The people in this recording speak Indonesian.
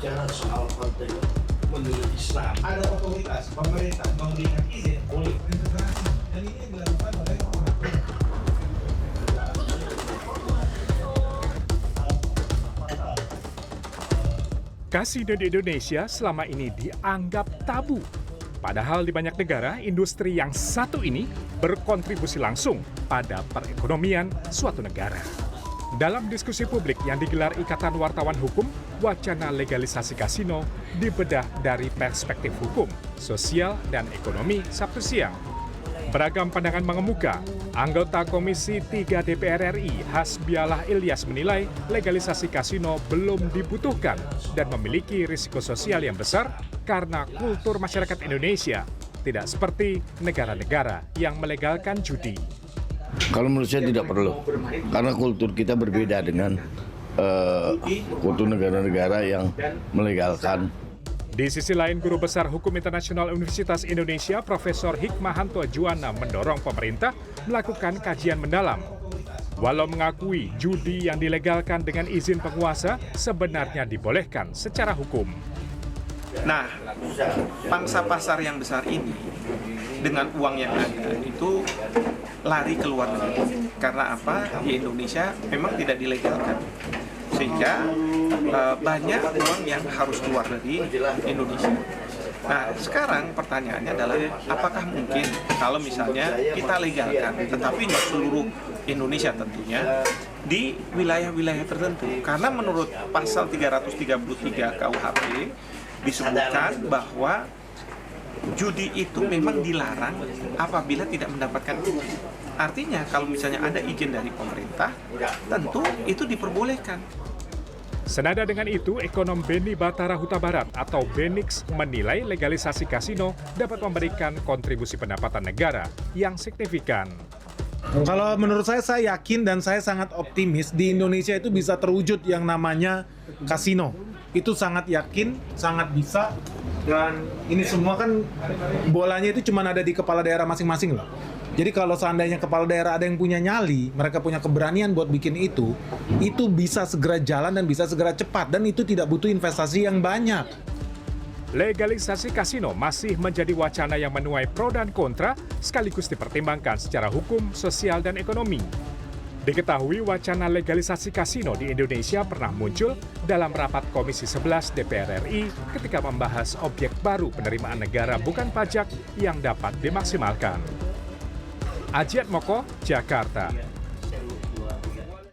bicara soal partai menurut Islam. Ada otoritas pemerintah memberikan izin oleh federasi dan ini dilakukan oleh Kasino di Indonesia selama ini dianggap tabu. Padahal di banyak negara, industri yang satu ini berkontribusi langsung pada perekonomian suatu negara. Dalam diskusi publik yang digelar Ikatan Wartawan Hukum, wacana legalisasi kasino dibedah dari perspektif hukum, sosial, dan ekonomi Sabtu siang. Beragam pandangan mengemuka. Anggota Komisi 3 DPR RI Hasbialah Ilyas menilai legalisasi kasino belum dibutuhkan dan memiliki risiko sosial yang besar karena kultur masyarakat Indonesia tidak seperti negara-negara yang melegalkan judi. Kalau menurut saya tidak perlu, karena kultur kita berbeda dengan kultur negara-negara yang melegalkan. Di sisi lain, Guru Besar Hukum Internasional Universitas Indonesia, Profesor Hikmahanto Juwana mendorong pemerintah melakukan kajian mendalam. Walau mengakui judi yang dilegalkan dengan izin penguasa sebenarnya dibolehkan secara hukum. Nah, pangsa pasar yang besar ini dengan uang yang ada itu lari ke luar negeri. Karena apa? Di Indonesia memang tidak dilegalkan. Sehingga banyak uang yang harus keluar dari Indonesia. Nah, sekarang pertanyaannya adalah apakah mungkin kalau misalnya kita legalkan, tetapi di seluruh Indonesia tentunya, di wilayah-wilayah tertentu. Karena menurut pasal 333 KUHP disebutkan bahwa judi itu memang dilarang apabila tidak mendapatkan izin. Artinya kalau misalnya ada izin dari pemerintah, tentu itu diperbolehkan. Senada dengan itu, ekonom Beni Batara Huta Barat atau Benix menilai legalisasi kasino dapat memberikan kontribusi pendapatan negara yang signifikan. Kalau menurut saya yakin dan saya sangat optimis di Indonesia itu bisa terwujud yang namanya kasino. Itu sangat yakin, sangat bisa. Dan ini semua kan bolanya itu cuma ada di kepala daerah masing-masing loh. Jadi kalau seandainya kepala daerah ada yang punya nyali, mereka punya keberanian buat bikin itu bisa segera jalan dan bisa segera cepat. Dan itu tidak butuh investasi yang banyak. Legalisasi kasino masih menjadi wacana yang menuai pro dan kontra sekaligus dipertimbangkan secara hukum, sosial, dan ekonomi. Diketahui wacana legalisasi kasino di Indonesia pernah muncul dalam rapat Komisi 11 DPR RI ketika membahas objek baru penerimaan negara bukan pajak yang dapat dimaksimalkan. Ajiat Moko, Jakarta.